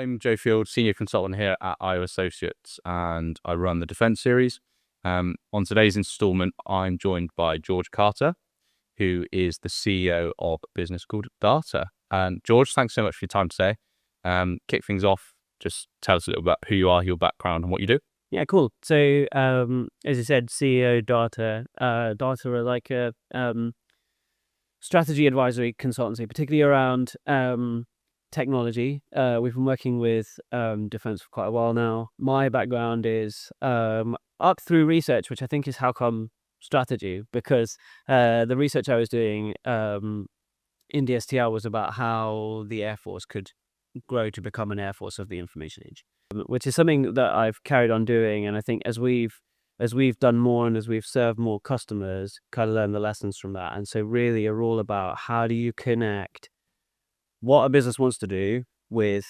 I'm Joe Field, Senior Consultant here at IO Associates, and I run the Defence series. On today's instalment, I'm joined by George Carter, who is the CEO of a business called Data. And George, thanks so much for your time today. Kick things off, just tell us a little about who you are, your background, and what you do. Yeah, cool. So, as you said, CEO Data. Data are like a strategy advisory consultancy, particularly around technology. We've been working with defense for quite a while now. My background is up through research, which I think is how come strategy, because the research I was doing in DSTL was about how the Air Force could grow to become an Air Force of the information age, which is something that I've carried on doing. And I think as we've done more and as we've served more customers, kind of learn the lessons from that. And so really are all about how do you connect what a business wants to do with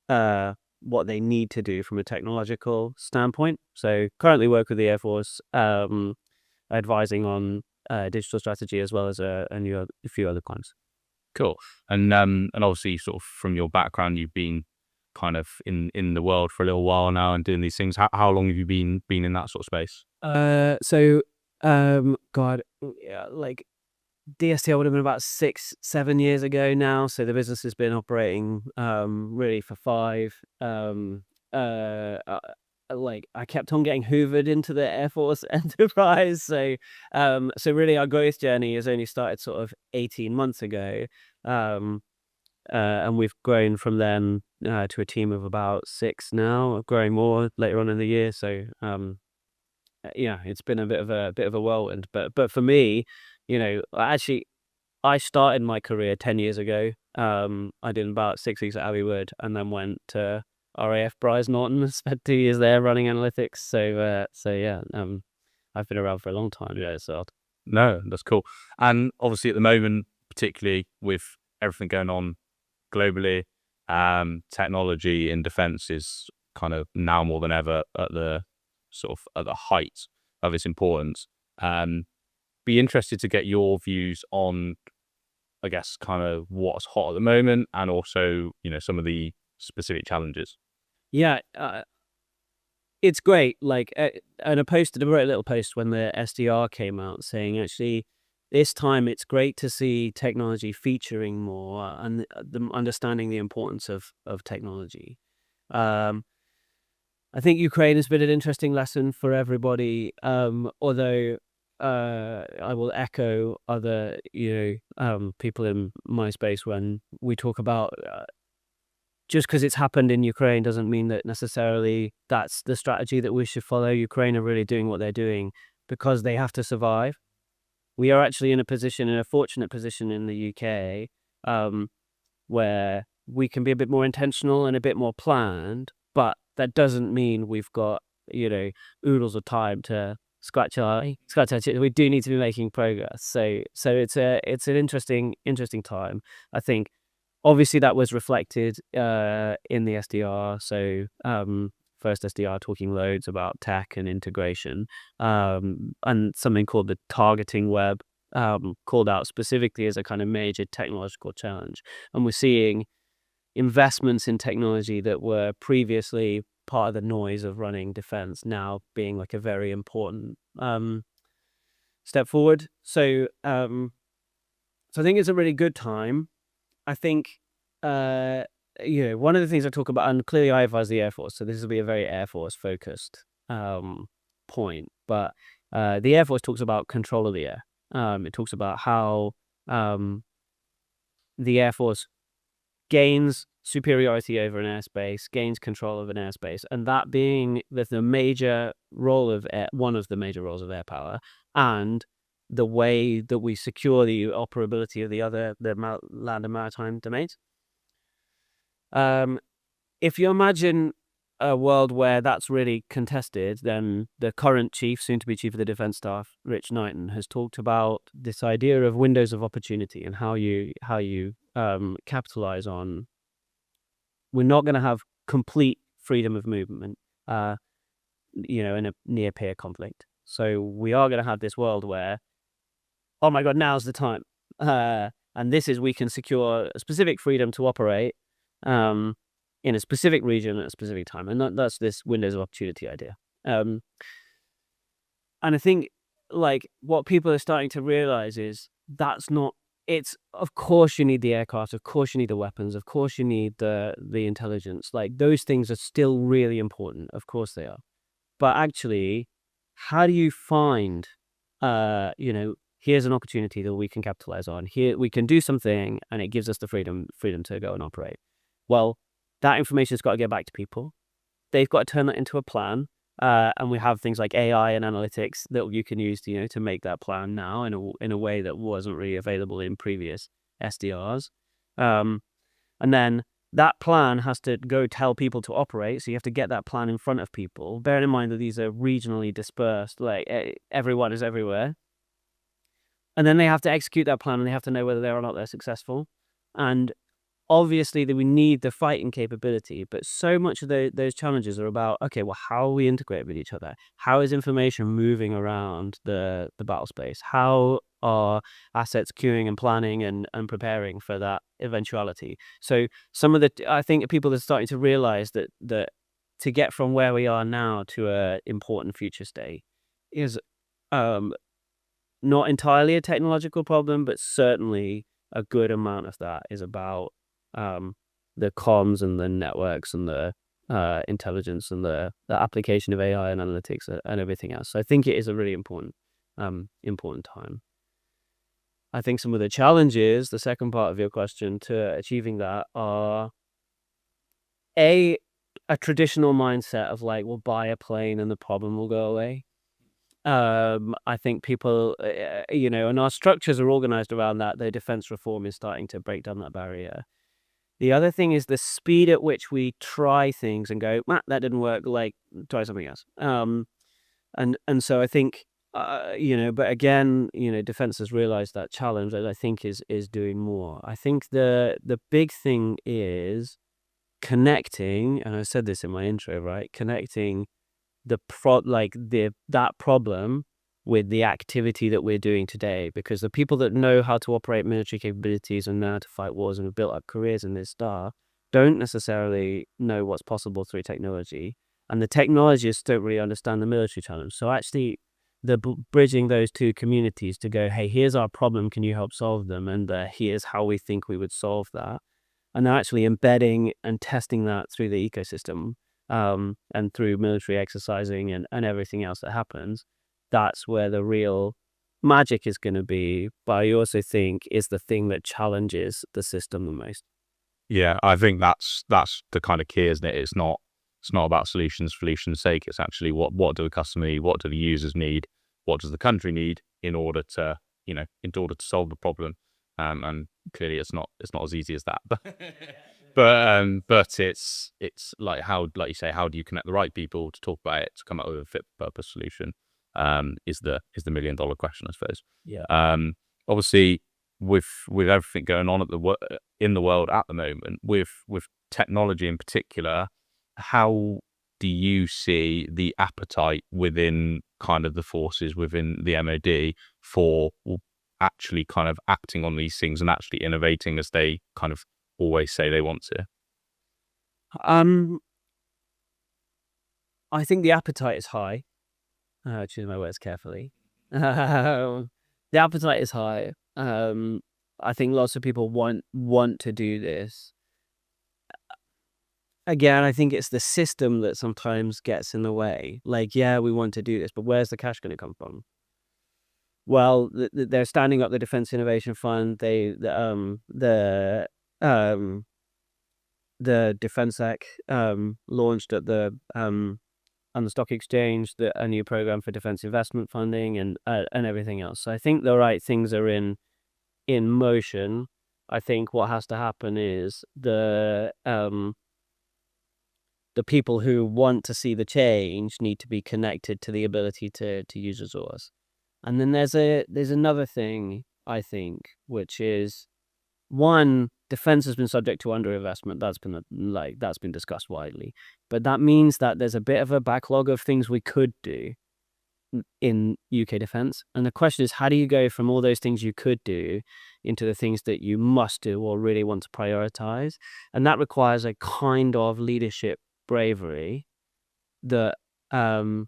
what they need to do from a technological standpoint. So currently work with the Air Force, advising on digital strategy as well as a few other clients. Cool. And obviously, sort of from your background, you've been kind of in the world for a little while now and doing these things. How long have you been in that sort of space? Like DSTL would have been about 6-7 years ago now. So the business has been operating really for 5. Like I kept on getting hoovered into the Air Force enterprise. So really our growth journey has only started sort of 18 months ago. And we've grown from then to a team of about 6 now, growing more later on in the year. So it's been a bit of a whirlwind. But for me, actually, I started my career 10 years ago. I did about 6 weeks at Abbey Wood and then went to RAF Bryce Norton and spent 2 years there running analytics. So I've been around for a long time. Yeah, so No, that's cool. And obviously at the moment, particularly with everything going on globally, technology in defense is kind of now more than ever at the height of its importance. Be interested to get your views on, I guess, kind of what's hot at the moment and also, some of the specific challenges. Yeah, it's great. Like, and I wrote a little post when the SDR came out saying, actually, this time it's great to see technology featuring more and understanding the importance of technology. I think Ukraine has been an interesting lesson for everybody, although I will echo other people in my space when we talk about just because it's happened in Ukraine doesn't mean that necessarily that's the strategy that we should follow. Ukraine are really doing what they're doing because they have to survive. We are actually in a fortunate position in the UK where we can be a bit more intentional and a bit more planned, but that doesn't mean we've got oodles of time to scratch our chin. We do need to be making progress. So it's an interesting time. I think obviously that was reflected in the SDR. So first SDR talking loads about tech and integration, and something called the targeting web called out specifically as a kind of major technological challenge. And we're seeing investments in technology that were previously part of the noise of running defense now being like a very important step forward. So I think it's a really good time. I think one of the things I talk about, and clearly I advise the Air Force, so this will be a very Air Force focused point, but the Air Force talks about control of the air. It talks about how the Air Force gains superiority over an airspace, gains control of an airspace, and that being the major role of one of the major roles of air power, and the way that we secure the operability of the land and maritime domains. If you imagine a world where that's really contested, then the current soon to be chief of the defense staff, Rich Knighton, has talked about this idea of windows of opportunity and how you capitalize on. We're not going to have complete freedom of movement, in a near peer conflict. So we are going to have this world where, oh my God, now's the time. And this is, we can secure a specific freedom to operate in a specific region at a specific time, and that's this windows of opportunity idea. And I think like what people are starting to realize is that's not. It's of course you need the aircraft, of course you need the weapons, of course you need the intelligence. Like those things are still really important. Of course they are. But actually, how do you find, here's an opportunity that we can capitalize on. Here we can do something, and it gives us the freedom to go and operate. Well, that information's got to get back to people. They've got to turn that into a plan. And we have things like AI and analytics that you can use to make that plan now in a way that wasn't really available in previous SDRs. And then that plan has to go tell people to operate. So you have to get that plan in front of people. Bearing in mind that these are regionally dispersed, like everyone is everywhere. And then they have to execute that plan, and they have to know whether they're or not they're successful. And obviously that we need the fighting capability, but so much of those challenges are about, okay, well, how are we integrate with each other? How is information moving around the battle space? How are assets queuing and planning and preparing for that eventuality? So I think people are starting to realize that to get from where we are now to a important future state is not entirely a technological problem, but certainly a good amount of that is about the comms and the networks and the intelligence and the application of AI and analytics and everything else. So I think it is a really important time. I think some of the challenges, the second part of your question, to achieving that are a traditional mindset of like, we'll buy a plane and the problem will go away. I think people, and our structures are organized around that. The defense reform is starting to break down that barrier. The other thing is the speed at which we try things and go, that didn't work, like, try something else. And so I think, but again, defense has realized that challenge, and I think is doing more. I think the big thing is connecting, and I said this in my intro, right? Connecting that problem with the activity that we're doing today, because the people that know how to operate military capabilities and know how to fight wars and have built up careers in this stuff don't necessarily know what's possible through technology, and the technologists don't really understand the military challenge. So actually bridging those two communities to go, hey, here's our problem, can you help solve them, and here's how we think we would solve that, and they're actually embedding and testing that through the ecosystem, and through military exercising and everything else that happens. That's where the real magic is going to be. But I also think is the thing that challenges the system the most. Yeah, I think that's the kind of key, isn't it? It's not about solutions for solution's sake. It's actually what do the customer need, what do the users need, what does the country need in order to solve the problem. And clearly it's not as easy as that. But it's like like you say, how do you connect the right people to talk about it, to come up with a fit for purpose solution? Is the $1 million question, I suppose. Yeah. Obviously, with everything going on in the world at the moment, with technology in particular, how do you see the appetite within kind of the forces within the MOD for actually kind of acting on these things and actually innovating as they kind of always say they want to? I think the appetite is high. Choose my words carefully. The appetite is high. I think lots of people want to do this. Again, I think it's the system that sometimes gets in the way. Like, yeah, we want to do this, but where's the cash going to come from? Well, they're standing up the Defense Innovation Fund. The Defense Act launched at on the stock exchange a new program for defense investment funding and everything else. So I think the right things are in motion. I think what has to happen is the people who want to see the change need to be connected to the ability to use resource. And then there's another thing, I think, which is, one, defense has been subject to underinvestment. That's been discussed widely, but that means that there's a bit of a backlog of things we could do. in UK defence. And the question is, how do you go from all those things you could do into the things that you must do or really want to prioritize? And that requires a kind of leadership bravery that that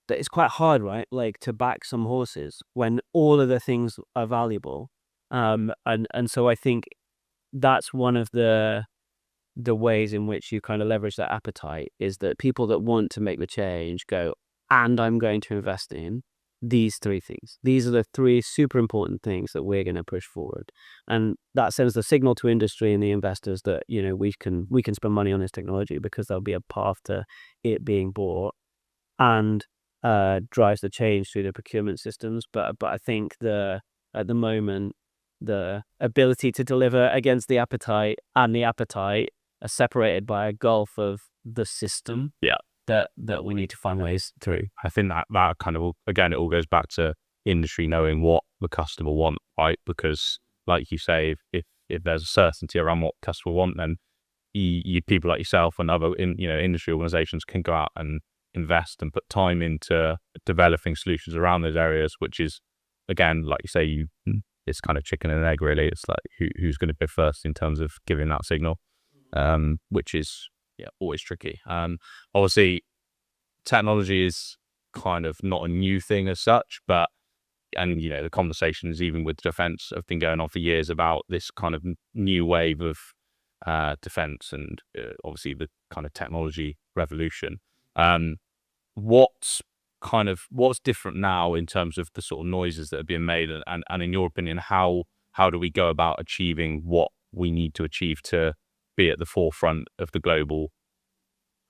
is quite hard, right? Like to back some horses when all of the things are valuable. And so I think that's one of the ways in which you kind of leverage that appetite, is that people that want to make the change go, and I'm going to invest in these 3 things. These are the 3 super important things that we're going to push forward. And that sends the signal to industry and the investors that, you know, we can spend money on this technology because there'll be a path to it being bought, and drives the change through the procurement systems. But I think at the moment, the ability to deliver against the appetite and the appetite are separated by a gulf of the system. Yeah. That we need to find ways through. I think that kind of, again, it all goes back to industry knowing what the customer want, right? Because like you say, if there's a certainty around what the customer want, then you people like yourself and other industry organizations can go out and invest and put time into developing solutions around those areas, which is, again, like you say, it's kind of chicken and egg, really. It's like who's going to go first in terms of giving that signal, which is always tricky. Obviously, technology is kind of not a new thing as such, but the conversations even with defense have been going on for years about this kind of new wave of defense and obviously the kind of technology revolution. What's different now in terms of the sort of noises that are being made, and in your opinion, how do we go about achieving what we need to achieve to be at the forefront of the global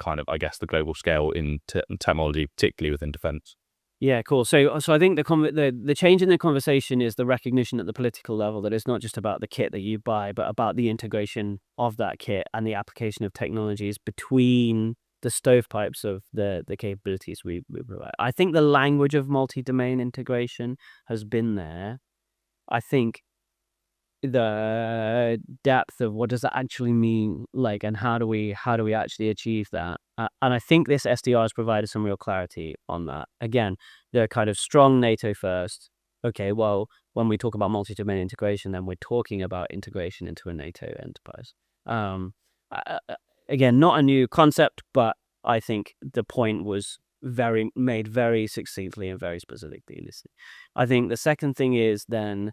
the global scale in technology, particularly within defense? Yeah, cool. So I think the change in the conversation is the recognition at the political level that it's not just about the kit that you buy, but about the integration of that kit and the application of technologies between the stovepipes of the capabilities we provide. I think the language of multi-domain integration has been there. I think the depth of what does that actually mean, like, and how do we actually achieve that? And I think this SDR has provided some real clarity on that. Again, they're kind of strong NATO first. Okay, well, when we talk about multi-domain integration, then we're talking about integration into a NATO enterprise. Again, not a new concept, but I think the point was made very succinctly and very specifically. I think the second thing is then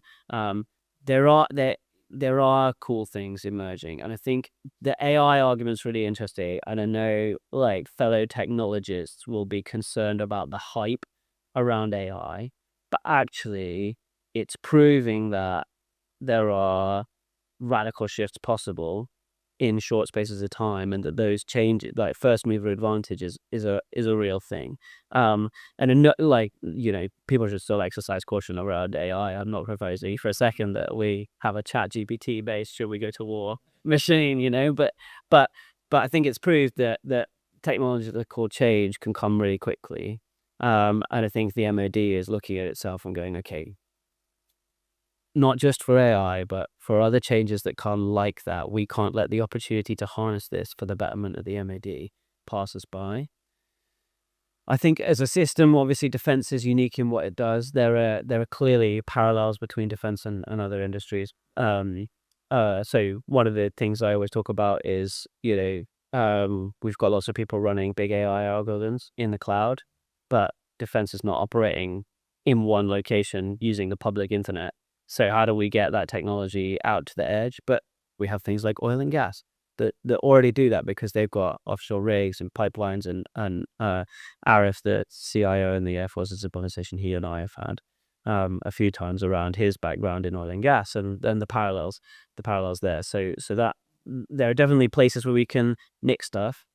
there are cool things emerging, and I think the AI argument's really interesting. And I know like fellow technologists will be concerned about the hype around AI, but actually it's proving that there are radical shifts possible in short spaces of time, and that those changes, like first mover advantage, is a real thing. And people should still exercise caution around AI. I'm not proposing for a second that we have a chat GPT based should we go to war machine, but I think it's proved that technological change can come really quickly. And I think the MOD is looking at itself and going, okay, not just for AI, but for other changes that come like that, we can't let the opportunity to harness this for the betterment of the MOD pass us by. I think as a system, obviously defense is unique in what it does. There are clearly parallels between defense and other industries. So one of the things I always talk about is, we've got lots of people running big AI algorithms in the cloud, but defense is not operating in one location using the public internet. So how do we get that technology out to the edge? But we have things like oil and gas that already do that because they've got offshore rigs and pipelines, and Arif, the CIO in the Air Force, is a conversation he and I have had a few times around his background in oil and gas and the parallels there. So that there are definitely places where we can nick stuff,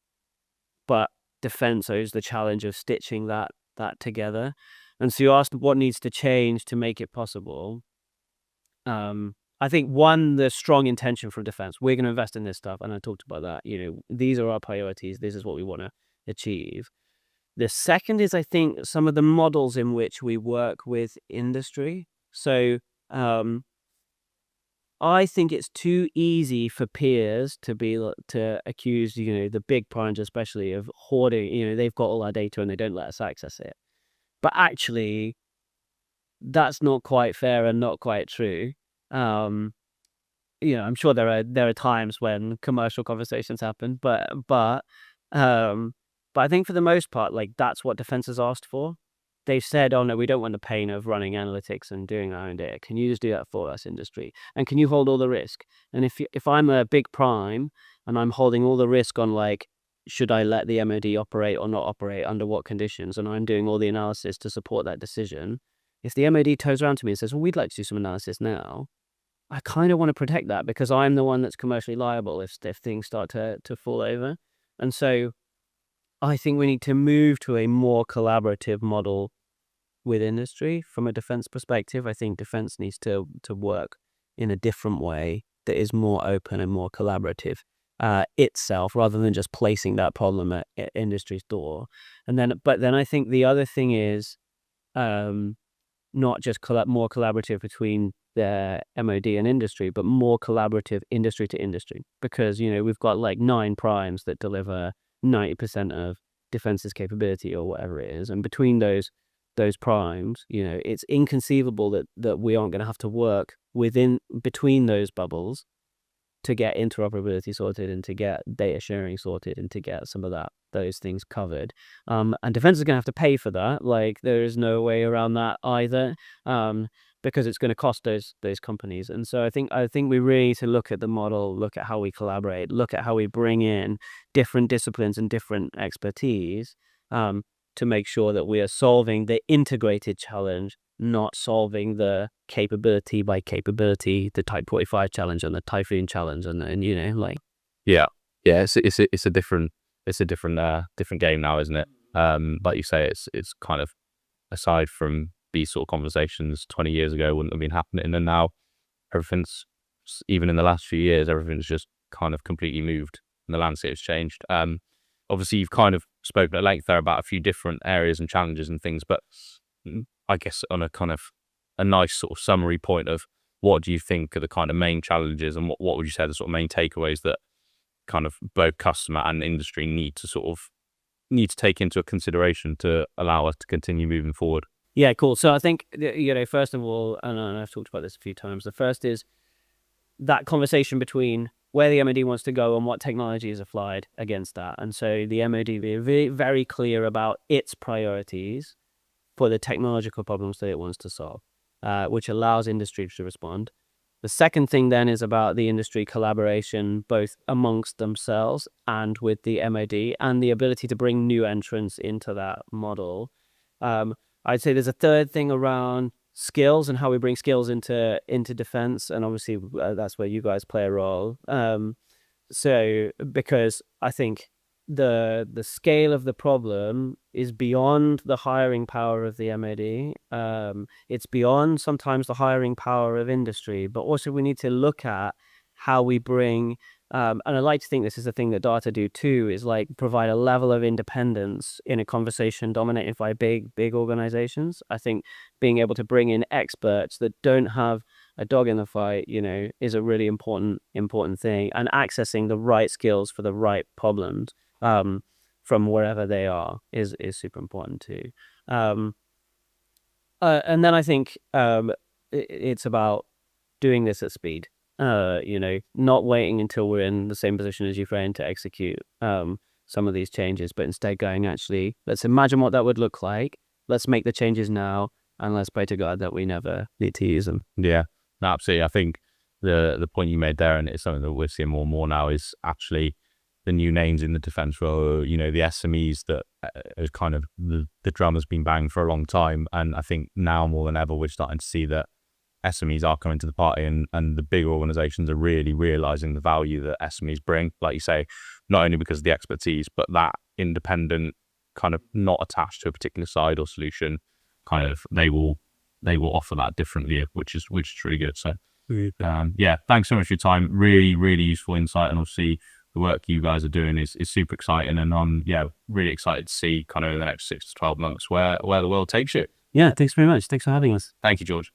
but defense owes the challenge of stitching that together. And so you asked what needs to change to make it possible. I think one, the strong intention from defense. We're going to invest in this stuff, and I talked about that. These are our priorities. This is what we want to achieve. The second is, I think, some of the models in which we work with industry. So I think it's too easy for peers to accuse, the big primes especially, of hoarding. They've got all our data and they don't let us access it. But actually, that's not quite fair and not quite true. I'm sure there are times when commercial conversations happen, but I think for the most part, like, that's what defense has asked for. They've said, "Oh no, we don't want the pain of running analytics and doing our own data. Can you just do that for us, industry? And can you hold all the risk?" And if I'm a big prime and I'm holding all the risk on, like, should I let the MOD operate or not operate, under what conditions, and I'm doing all the analysis to support that decision, if the MOD turns around to me and says, "Well, we'd like to do some analysis now," I kind of want to protect that, because I'm the one that's commercially liable if things start to fall over. And so I think we need to move to a more collaborative model with industry from a defense perspective. I think defense needs to work in a different way that is more open and more collaborative itself, rather than just placing that problem at industry's door. But then I think the other thing is not just more collaborative between the MOD and industry, but more collaborative industry to industry, because we've got like 9 primes that deliver 90% of defense's capability or whatever it is, and between those primes, it's inconceivable that we aren't going to have to work between those bubbles to get interoperability sorted and to get data sharing sorted and to get some of those things covered. And defense is going to have to pay for that. Like, there is no way around that either, because it's going to cost those companies. And so I think we really need to look at the model, look at how we collaborate, look at how we bring in different disciplines and different expertise to make sure that we are solving the integrated challenge, not solving the capability by capability, the Type 45 challenge and the Typhoon challenge, and like. Yeah. It's a different game now, isn't it? Like you say, it's kind of, aside from these sort of conversations 20 years ago wouldn't have been happening, and now everything's, even in the last few years, everything's just kind of completely moved and the landscape's changed. Obviously you've kind of spoken at length there about a few different areas and challenges and things, but I guess on a kind of a nice sort of summary point of, what do you think are the kind of main challenges, and what would you say are the sort of main takeaways that kind of both customer and industry need to take into consideration to allow us to continue moving forward? Yeah, cool. So I think, first of all, and I've talked about this a few times, the first is that conversation between where the MOD wants to go and what technology is applied against that. And so the MOD be very, very clear about its priorities for the technological problems that it wants to solve, which allows industry to respond. The second thing then is about the industry collaboration, both amongst themselves and with the MOD, and the ability to bring new entrants into that model. I'd say there's a third thing around skills and how we bring skills into defense, and obviously that's where you guys play a role. So because I think the scale of the problem is beyond the hiring power of the MOD. It's beyond sometimes the hiring power of industry, but also we need to look at how we bring, and I like to think this is a thing that data do too, is like provide a level of independence in a conversation dominated by big organizations. I think being able to bring in experts that don't have a dog in the fight, is a really important thing, and accessing the right skills for the right problems from wherever they are is super important too. And then I think it's about doing this at speed. Not waiting until we're in the same position as Ukraine to execute some of these changes, but instead going, actually, let's imagine what that would look like. Let's make the changes now, and let's pray to God that we never need to use them. Yeah, no, absolutely. I think the point you made there, and it's something that we're seeing more and more now, is actually the new names in the defense role, the SMEs that is kind of the drum has been banged for a long time. And I think now more than ever, we're starting to see that SMEs are coming to the party, and the big organizations are really realizing the value that SMEs bring, like you say, not only because of the expertise, but that independent, kind of not attached to a particular side or solution, kind of they will offer that differently, which is really good. So yeah, thanks so much for your time. Really, really useful insight, and obviously the work you guys are doing is super exciting, and I'm really excited to see kind of in the next 6 to 12 months where the world takes you. Yeah, thanks very much. Thanks for having us. Thank you, George.